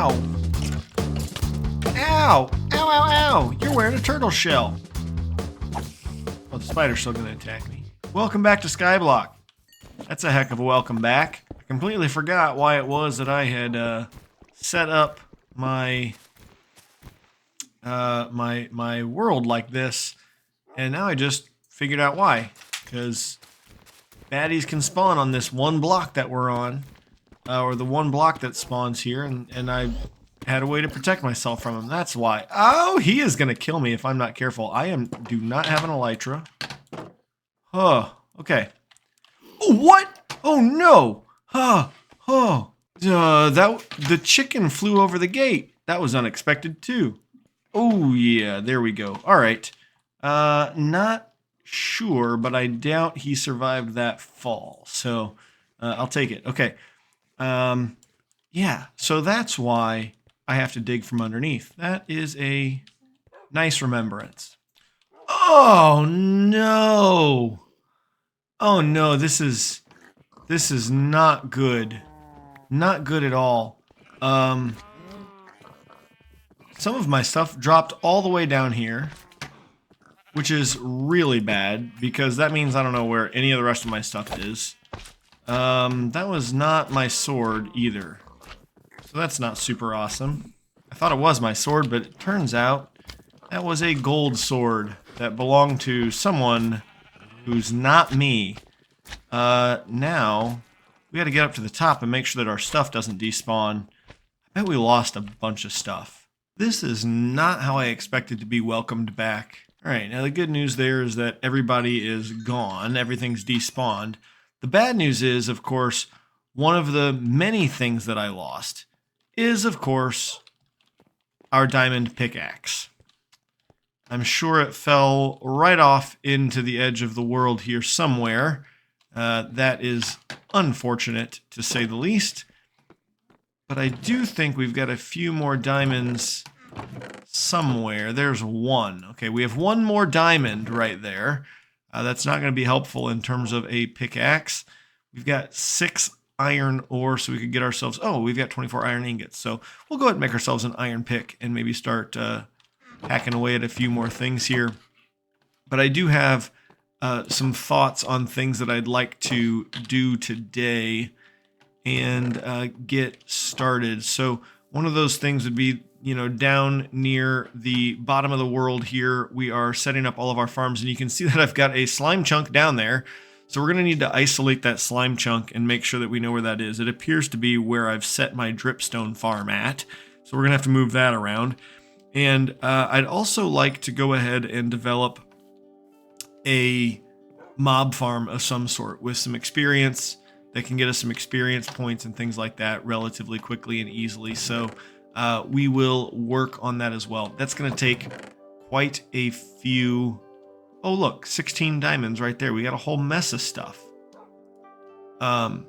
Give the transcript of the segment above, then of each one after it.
Ow! Ow! Ow, ow, ow! You're wearing a turtle shell. Oh, the spider's still gonna attack me. Welcome back to Skyblock. That's a heck of a welcome back. I completely forgot why it was that I had set up my my world like this, and now I just figured out why. Because baddies can spawn on this one block that we're on, or the one block that spawns here, and I had a way to protect myself from him. That's why. Oh, he is gonna kill me if I'm not careful. Do not have an elytra. Oh, okay. Oh, what? Oh no! The chicken flew over the gate. That was unexpected too. Oh yeah, there we go. All right. Not sure, but I doubt he survived that fall. So I'll take it. Okay. Yeah. So that's why I have to dig from underneath. That is a nice remembrance. Oh no! Oh no! This is not good. Not good at all. Some of my stuff dropped all the way down here, which is really bad because that means I don't know where any of the rest of my stuff is. That was not my sword either. So that's not super awesome. I thought it was my sword, but it turns out that was a gold sword that belonged to someone who's not me. Now we gotta get up to the top and make sure that our stuff doesn't despawn. I bet we lost a bunch of stuff. This is not how I expected to be welcomed back. Alright, now the good news there is that everybody is gone. Everything's despawned. The bad news is, of course, one of the many things that I lost is, of course, our diamond pickaxe. I'm sure it fell right off into the edge of the world here somewhere. That is unfortunate, to say the least. But I do think we've got a few more diamonds somewhere. There's one. Okay, we have one more diamond right there. That's not going to be helpful in terms of a pickaxe. We've got 6 iron ore, so we could get ourselves... Oh, we've got 24 iron ingots. So we'll go ahead and make ourselves an iron pick and maybe start hacking away at a few more things here. But I do have some thoughts on things that I'd like to do today and get started. So one of those things would be, down near the bottom of the world here, we are setting up all of our farms, and you can see that I've got a slime chunk down there. So we're going to need to isolate that slime chunk and make sure that we know where that is. It appears to be where I've set my dripstone farm at. So we're going to have to move that around. And I'd also like to go ahead and develop a mob farm of some sort with some experience that can get us some experience points and things like that relatively quickly and easily. So we will work on that as well. That's going to take quite a few... Oh, look, 16 diamonds right there. We got a whole mess of stuff. That's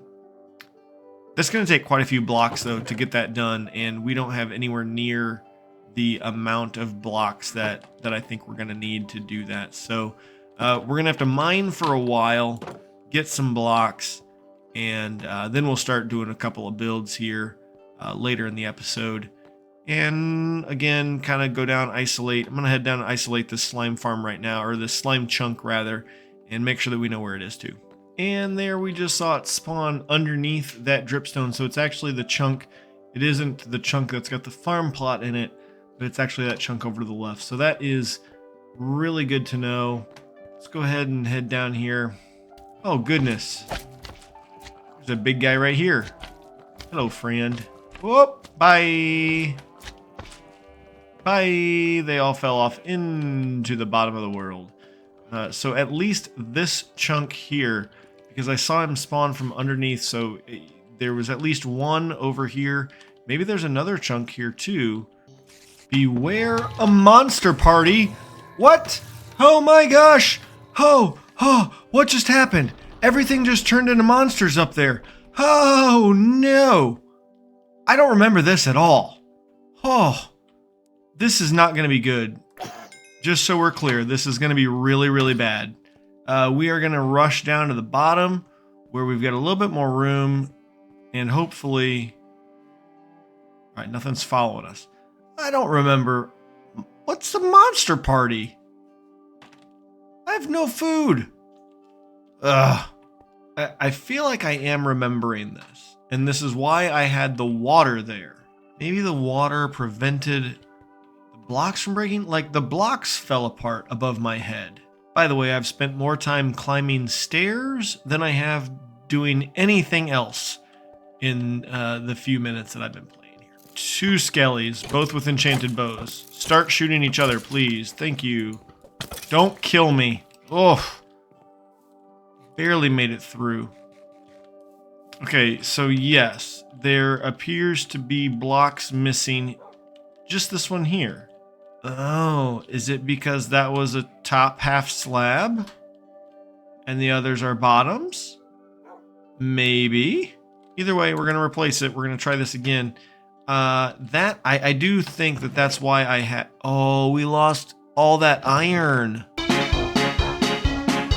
going to take quite a few blocks, though, to get that done, and we don't have anywhere near the amount of blocks that I think we're going to need to do that. So we're going to have to mine for a while, get some blocks, and then we'll start doing a couple of builds here later in the episode. And again, kind of go down, isolate. I'm going to head down and isolate this slime farm right now, or this slime chunk rather, and make sure that we know where it is too. And there we just saw it spawn underneath that dripstone. So it's actually the chunk. It isn't the chunk that's got the farm plot in it, but it's actually that chunk over to the left. So that is really good to know. Let's go ahead and head down here. Oh goodness. There's a big guy right here. Hello, friend. Whoop, bye. Bye. They all fell off into the bottom of the world. So at least this chunk here, because I saw him spawn from underneath, so there was at least one over here. Maybe there's another chunk here too. Beware a monster party. What? Oh my gosh. Oh, what just happened? Everything just turned into monsters up there. Oh no. I don't remember this at all. Oh, this is not going to be good. Just so we're clear, this is going to be really, really bad. We are going to rush down to the bottom where we've got a little bit more room, and hopefully... Alright, nothing's following us. I don't remember. What's the monster party? I have no food. Ugh. I feel like I am remembering this. And this is why I had the water there. Maybe the water prevented the blocks from breaking? Like, the blocks fell apart above my head. By the way, I've spent more time climbing stairs than I have doing anything else in the few minutes that I've been playing here. 2 skellies, both with enchanted bows. Start shooting each other, please. Thank you. Don't kill me. Oh, barely made it through. Okay, so yes, there appears to be blocks missing. Just this one here. Oh, is it because that was a top half slab? And the others are bottoms? Maybe. Either way, we're going to replace it. We're going to try this again. I do think that that's why I had... Oh, we lost all that iron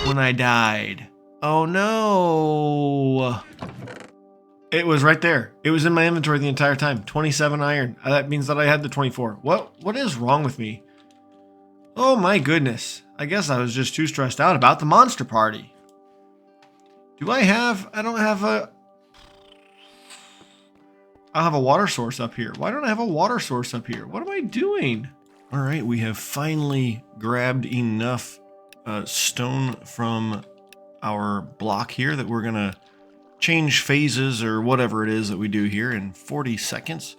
when I died. Oh, no. It was right there. It was in my inventory the entire time. 27 iron. That means that I had the 24. What is wrong with me? Oh, my goodness. I guess I was just too stressed out about the monster party. I don't have a... I'll have a water source up here. Why don't I have a water source up here? What am I doing? All right, we have finally grabbed enough stone from our block here that we're gonna change phases or whatever it is that we do here in 40 seconds.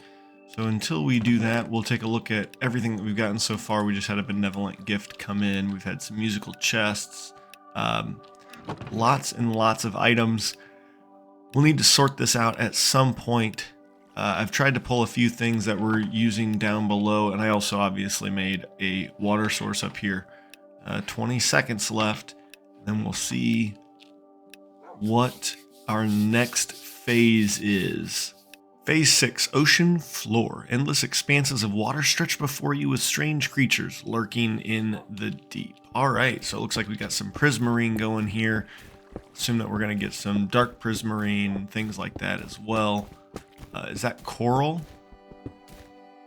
So until we do that, we'll take a look at everything that we've gotten so far. We just had a benevolent gift come in. We've had some musical chests, lots and lots of items. We'll need to sort this out at some point. I've tried to pull a few things that we're using down below, and I also obviously made a water source up here. 20 seconds left, then we'll see what our next phase is. Phase 6, Ocean Floor. Endless expanses of water stretch before you with strange creatures lurking in the deep. Alright, so it looks like we got some prismarine going here. Assume that we're going to get some dark prismarine, things like that as well. Is that coral?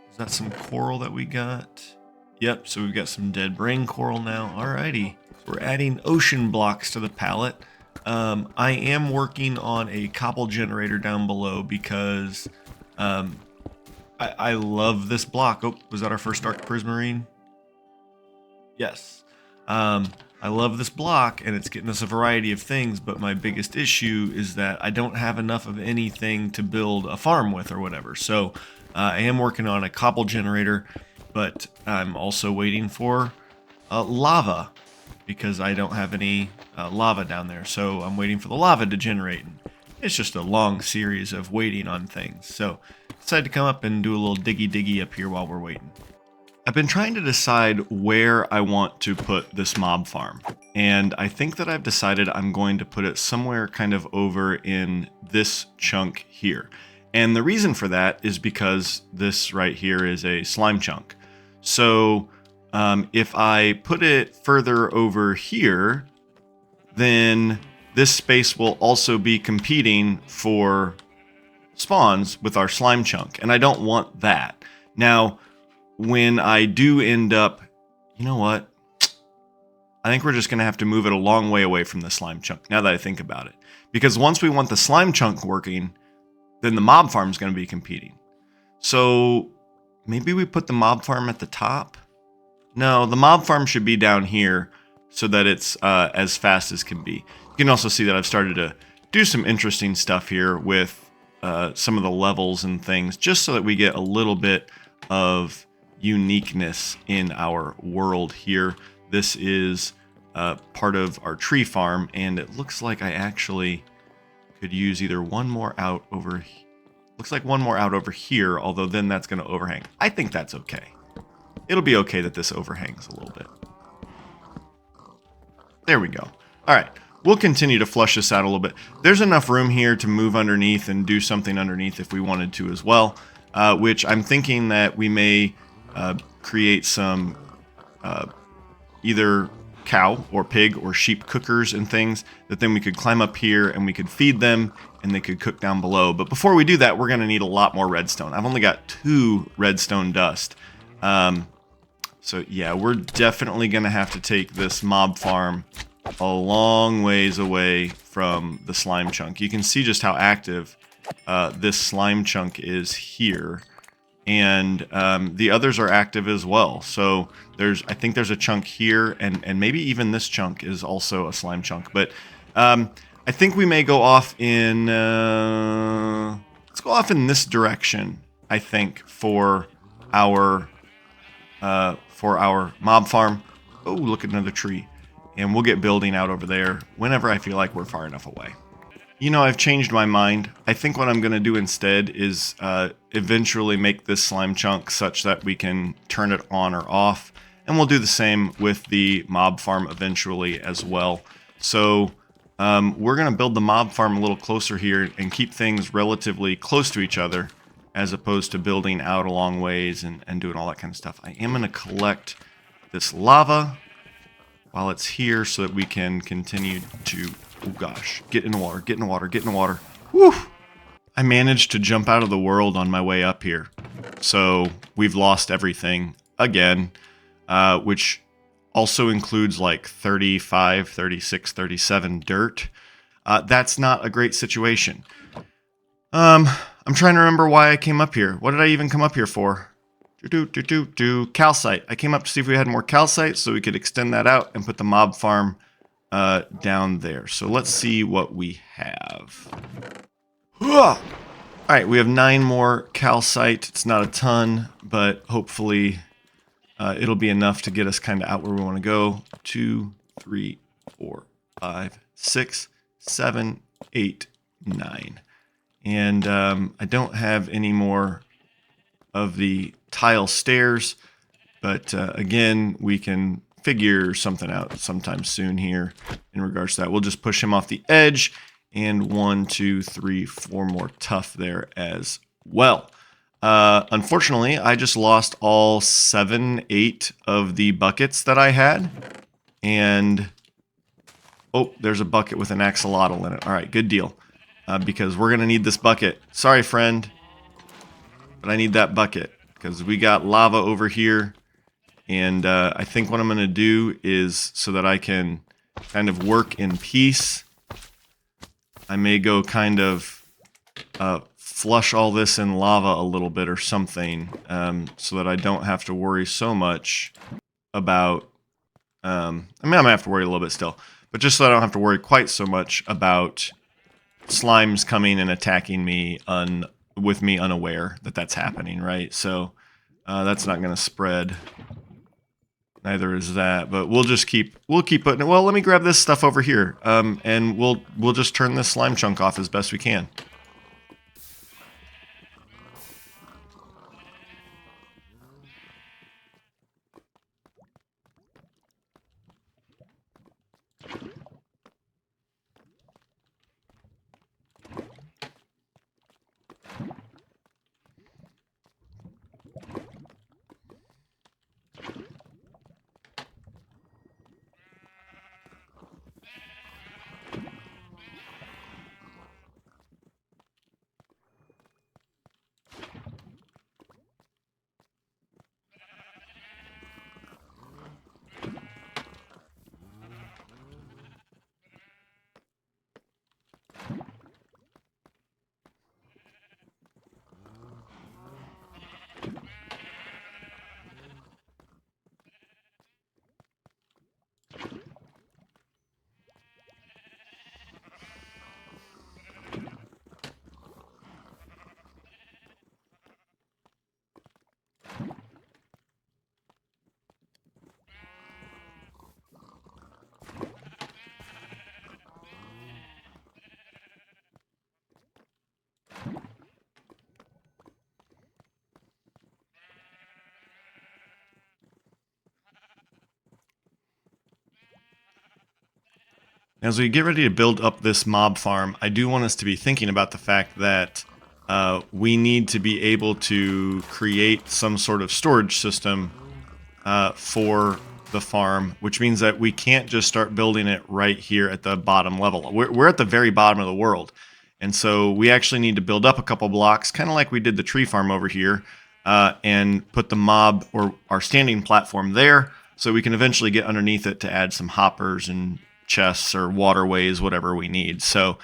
Is that some coral that we got? Yep, so we've got some dead brain coral now. Alrighty. So we're adding ocean blocks to the palette. I am working on a cobble generator down below because I love this block. Oh, was that our first dark prismarine? Yes. I love this block and it's getting us a variety of things, but my biggest issue is that I don't have enough of anything to build a farm with or whatever. So I am working on a cobble generator, but I'm also waiting for lava because I don't have any lava down there. So I'm waiting for the lava to generate. It's just a long series of waiting on things. So decided to come up and do a little diggy up here while we're waiting. I've been trying to decide where I want to put this mob farm, and I think that I've decided I'm going to put it somewhere kind of over in this chunk here. And the reason for that is because this right here is a slime chunk. So if I put it further over here, then this space will also be competing for spawns with our slime chunk, and I don't want that. Now, when I do end up, you know what? I think we're just going to have to move it a long way away from the slime chunk, now that I think about it. Because once we want the slime chunk working, then the mob farm is going to be competing. So maybe we put the mob farm at the top? No, the mob farm should be down here so that it's as fast as can be. You can also see that I've started to do some interesting stuff here with some of the levels and things, just so that we get a little bit of uniqueness in our world here. This is part of our tree farm, and it looks like I actually could use either one more out over here. Looks like one more out over here, although then that's going to overhang. I think that's okay. It'll be okay that this overhangs a little bit. There we go. All right, we'll continue to flush this out a little bit. There's enough room here to move underneath and do something underneath if we wanted to as well, which I'm thinking that we may create some either cow or pig or sheep cookers and things that then we could climb up here and we could feed them and they could cook down below. But before we do that, we're going to need a lot more redstone. I've only got 2 redstone dust. So yeah, we're definitely going to have to take this mob farm a long ways away from the slime chunk. You can see just how active this slime chunk is here. And the others are active as well. So I think there's a chunk here, and maybe even this chunk is also a slime chunk. But I think we may go off in let's go off in this direction. I think for our mob farm. Oh, look at another tree, and we'll get building out over there whenever I feel like we're far enough away. You know, I've changed my mind. I think what I'm going to do instead is eventually make this slime chunk such that we can turn it on or off. And we'll do the same with the mob farm eventually as well. So we're going to build the mob farm a little closer here and keep things relatively close to each other as opposed to building out a long ways and doing all that kind of stuff. I am going to collect this lava while it's here so that we can continue to... Oh gosh, get in the water, get in the water, get in the water. Whew! I managed to jump out of the world on my way up here. So we've lost everything again, which also includes like 35, 36, 37 dirt. That's not a great situation. I'm trying to remember why I came up here. What did I even come up here for? Calcite. I came up to see if we had more calcite so we could extend that out and put the mob farm down there. So let's see what we have. Alright, we have 9 more calcite. It's not a ton, but hopefully it'll be enough to get us kind of out where we want to go. 2, 3, 4, 5, 6, 7, 8, 9. And I don't have any more of the tile stairs, but again, we can figure something out sometime soon here in regards to that. We'll just push him off the edge, and 1, 2, 3, 4 more tough there as well. Unfortunately, I just lost all 7, 8 of the buckets that I had, and oh, there's a bucket with an axolotl in it. All right, good deal, because we're gonna need this bucket. Sorry, friend, but I need that bucket because we got lava over here. And I think what I'm going to do is, so that I can kind of work in peace, I may go kind of flush all this in lava a little bit or something, so that I don't have to worry so much about, I mean, I'm going to have to worry a little bit still, but just so I don't have to worry quite so much about slimes coming and attacking me with me unaware that that's happening, right? So that's not going to spread. Neither is that, but we'll keep putting it. Well, let me grab this stuff over here, and we'll just turn this slime chunk off as best we can. As we get ready to build up this mob farm, I do want us to be thinking about the fact that we need to be able to create some sort of storage system for the farm, which means that we can't just start building it right here at the bottom level. We're at the very bottom of the world. And so we actually need to build up a couple blocks, kind of like we did the tree farm over here, and put the mob or our standing platform there so we can eventually get underneath it to add some hoppers and chests or waterways, whatever we need. So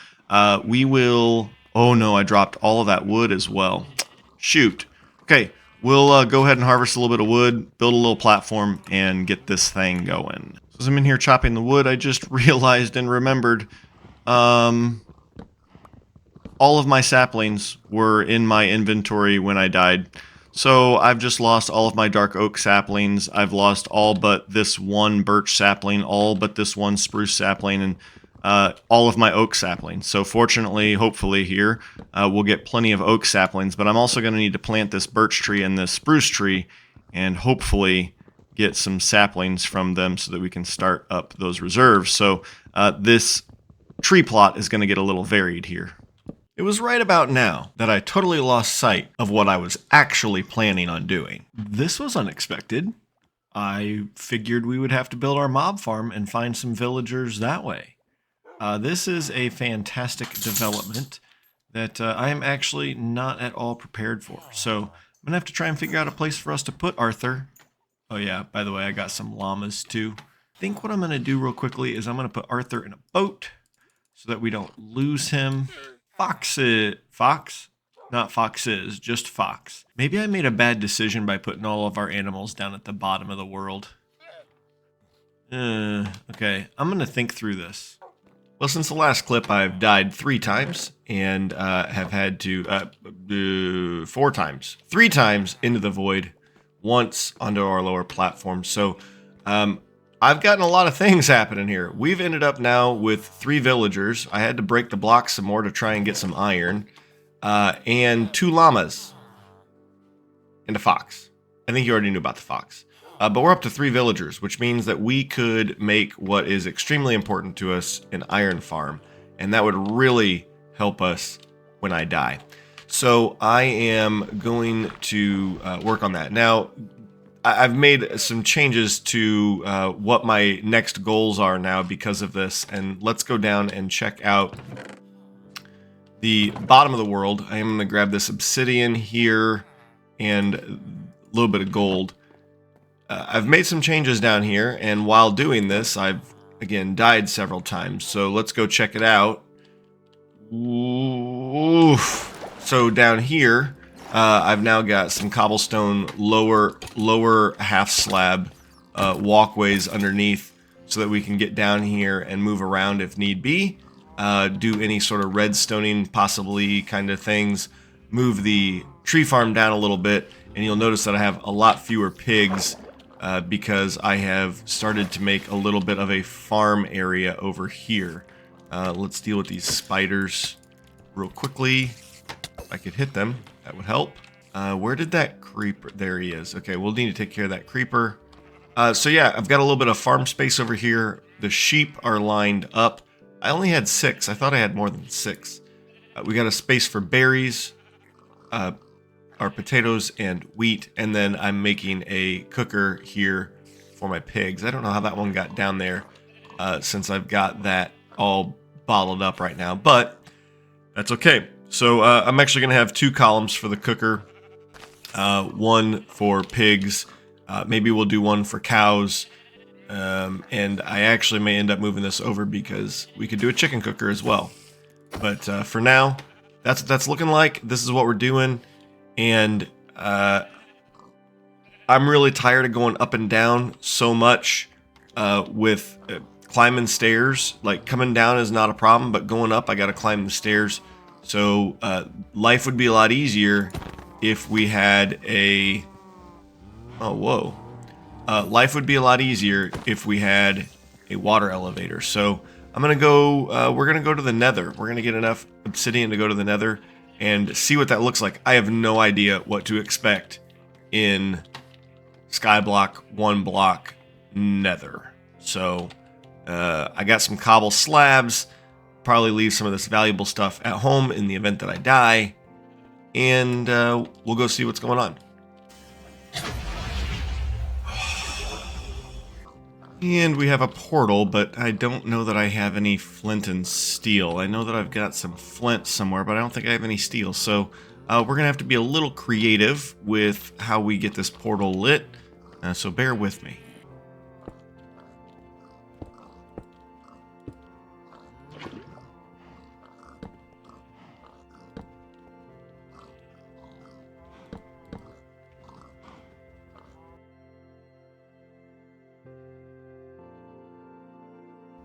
we will... Oh no, I dropped all of that wood as well. Shoot. Okay, we'll go ahead and harvest a little bit of wood, build a little platform, and get this thing going. So as I'm in here chopping the wood, I just realized and remembered all of my saplings were in my inventory when I died. So I've just lost all of my dark oak saplings. I've lost all but this one birch sapling, all but this one spruce sapling, and all of my oak saplings. So fortunately, hopefully here, we'll get plenty of oak saplings, but I'm also going to need to plant this birch tree and this spruce tree and hopefully get some saplings from them so that we can start up those reserves. So this tree plot is going to get a little varied here. It was right about now that I totally lost sight of what I was actually planning on doing. This was unexpected. I figured we would have to build our mob farm and find some villagers that way. This is a fantastic development that I am actually not at all prepared for. So I'm going to have to try and figure out a place for us to put Arthur. Oh yeah, by the way, I got some llamas too. I think what I'm going to do real quickly is I'm going to put Arthur in a boat so that we don't lose him. Fox? Not foxes, just fox. Maybe I made a bad decision by putting all of our animals down at the bottom of the world. Okay, I'm going to think through this. Well, since the last clip, I've died 3 times and have had to 4 times. 3 times into the void, once onto our lower platform. So I've gotten a lot of things happening here. We've ended up now with 3 villagers. I had to break the blocks some more to try and get some iron. And 2 llamas. And a fox. I think you already knew about the fox. But we're up to 3 villagers, which means that we could make what is extremely important to us, an iron farm. And that would really help us when I die. So I am going to work on that. Now, I've made some changes to what my next goals are now because of this. And let's go down and check out the bottom of the world. I am going to grab this obsidian here and a little bit of gold. I've made some changes down here, and while doing this, I've, again, died several times. So let's go check it out. Oof. So down here, I've now got some cobblestone lower half slab walkways underneath so that we can get down here and move around if need be. Do any sort of redstoning possibly kind of things. Move the tree farm down a little bit, and you'll notice that I have a lot fewer pigs because I have started to make a little bit of a farm area over here. Let's deal with these spiders real quickly. If I could hit them, that would help. Where did that creeper? There he is. Okay, we'll need to take care of that creeper. So yeah, I've got a little bit of farm space over here. The sheep are lined up. I only had 6. I thought I had more than 6. We got a space for berries, our potatoes and wheat, and then I'm making a cooker here for my pigs. I don't know how that one got down there since I've got that all bottled up right now, but that's okay. So I'm actually going to have 2 columns for the cooker, 1 for pigs, maybe we'll do 1 for cows, and I actually may end up moving this over because we could do a chicken cooker as well. But for now, that's what that's looking like. This is what we're doing. And I'm really tired of going up and down so much with climbing stairs. Like, coming down is not a problem, but going up, I got to climb the stairs. So life would be a lot easier if we had a... Oh, whoa. Life would be a lot easier if we had a water elevator. So I'm going to go... we're going to go to the nether. We're going to get enough obsidian to go to the nether and see what that looks like. I have no idea what to expect in Skyblock 1 block nether. So I got some cobble slabs. Probably leave some of this valuable stuff at home in the event that I die. And we'll go see what's going on. And we have a portal, but I don't know that I have any flint and steel. I know that I've got some flint somewhere, but I don't think I have any steel. So we're going to have to be a little creative with how we get this portal lit. So bear with me.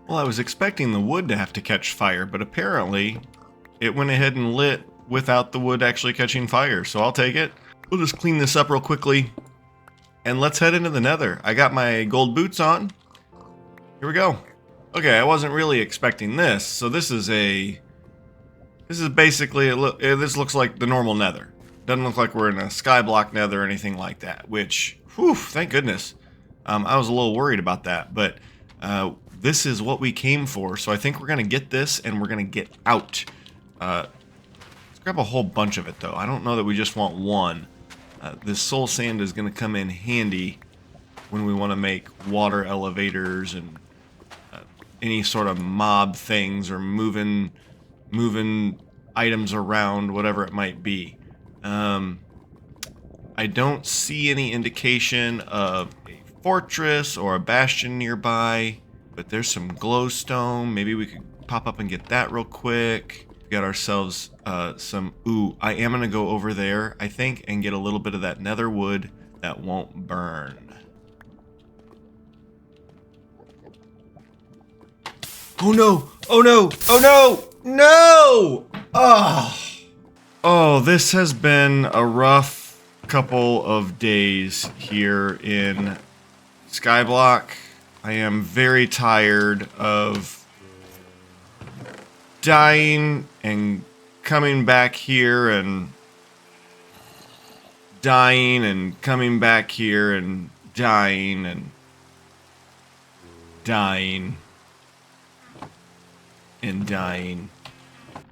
Well, I was expecting the wood to have to catch fire, but apparently it went ahead and lit without the wood actually catching fire, so I'll take it. We'll just clean this up real quickly, and let's head into the nether. I got my gold boots on. Here we go. Okay, I wasn't really expecting this, so this is basically, this looks like the normal nether. Doesn't look like we're in a skyblock nether or anything like that, which, whew, thank goodness. I was a little worried about that, but this is what we came for, so I think we're going to get this and we're going to get out. Let's grab a whole bunch of it, though. I don't know that we just want one. This soul sand is going to come in handy when we want to make water elevators and any sort of mob things or moving items around, whatever it might be. I don't see any indication of a fortress or a bastion nearby. But there's some glowstone. Maybe we could pop up and get that real quick. We got ourselves some... Ooh, I am going to go over there, I think, and get a little bit of that nether wood that won't burn. Oh no! Oh no! Oh no! No! Oh, this has been a rough couple of days here in Skyblock. I am very tired of dying and coming back here and dying and coming back here and dying and dying and dying.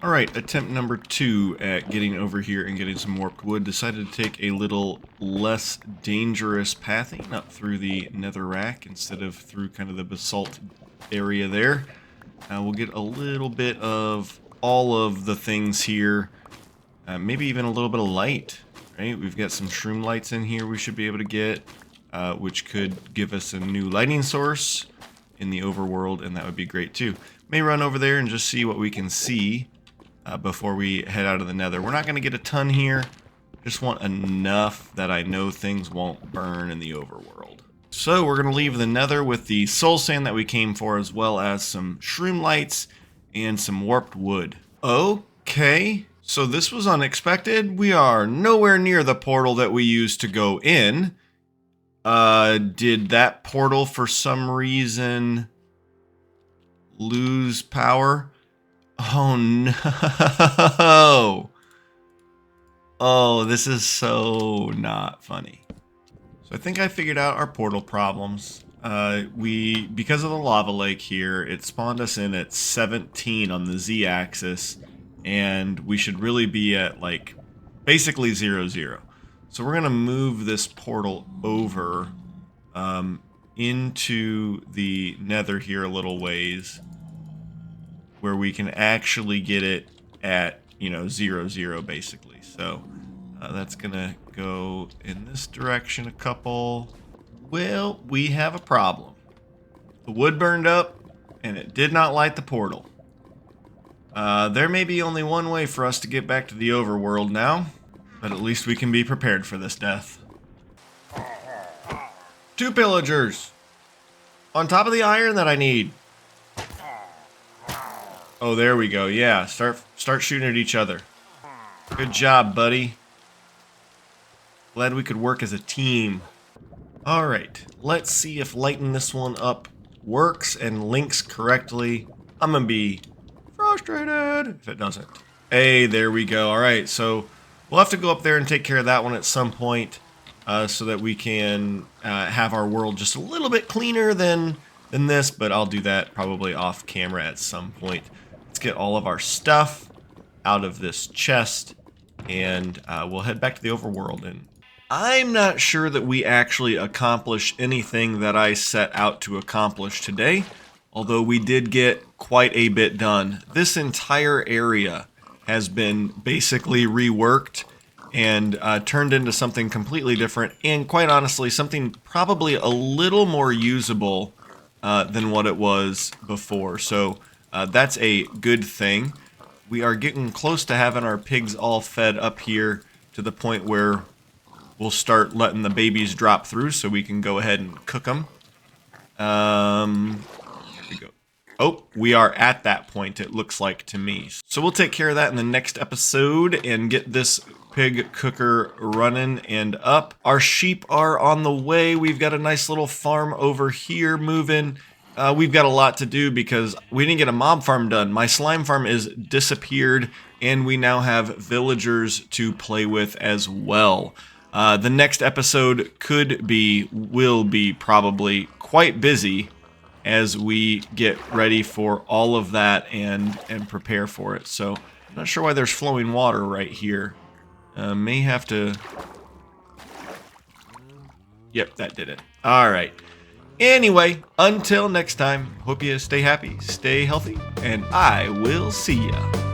Alright, attempt number 2 at getting over here and getting some warped wood. Decided to take a little less dangerous pathing up through the netherrack instead of through kind of the basalt area there. We'll get a little bit of all of the things here. Maybe even a little bit of light, right? We've got some shroom lights in here we should be able to get, which could give us a new lighting source in the overworld, and that would be great too. May run over there and just see what we can see before we head out of the nether. We're not going to get a ton here. Just want enough that I know things won't burn in the overworld. So we're going to leave the nether with the soul sand that we came for, as well as some shroom lights and some warped wood. Okay, so this was unexpected. We are nowhere near the portal that we used to go in. Did that portal for some reason lose power? Oh no! Oh, this is so not funny. So I think I figured out our portal problems. Because of the lava lake here, it spawned us in at 17 on the z-axis, and we should really be at like basically 0, 0. So we're gonna move this portal over into the nether here a little ways, where we can actually get it at, 0, 0 basically. So that's gonna go in this direction a couple. Well, we have a problem. The wood burned up and it did not light the portal. There may be only one way for us to get back to the overworld now, but at least we can be prepared for this death. 2 pillagers on top of the iron that I need. Oh, there we go. Yeah, start shooting at each other. Good job, buddy. Glad we could work as a team. All right, let's see if lighting this one up works and links correctly. I'm gonna be frustrated if it doesn't. Hey, there we go. All right, so we'll have to go up there and take care of that one at some point, so that we can have our world just a little bit cleaner than this, but I'll do that probably off camera at some point. Let's get all of our stuff out of this chest, and we'll head back to the overworld and I'm not sure that we actually accomplished anything that I set out to accomplish today, although we did get quite a bit done. This entire area has been basically reworked and turned into something completely different, and quite honestly, something probably a little more usable than what it was before. So that's a good thing. We are getting close to having our pigs all fed up here to the point where we'll start letting the babies drop through so we can go ahead and cook them. Here we go. Oh, we are at that point, it looks like to me. So we'll take care of that in the next episode and get this pig cooker running and up. Our sheep are on the way. We've got a nice little farm over here moving. We've got a lot to do because we didn't get a mob farm done. My slime farm is disappeared, and we now have villagers to play with as well. The next episode will be probably quite busy as we get ready for all of that and prepare for it. So I'm not sure why there's flowing water right here. May have to... Yep, that did it. All right. Anyway, until next time, hope you stay happy, stay healthy, and I will see ya.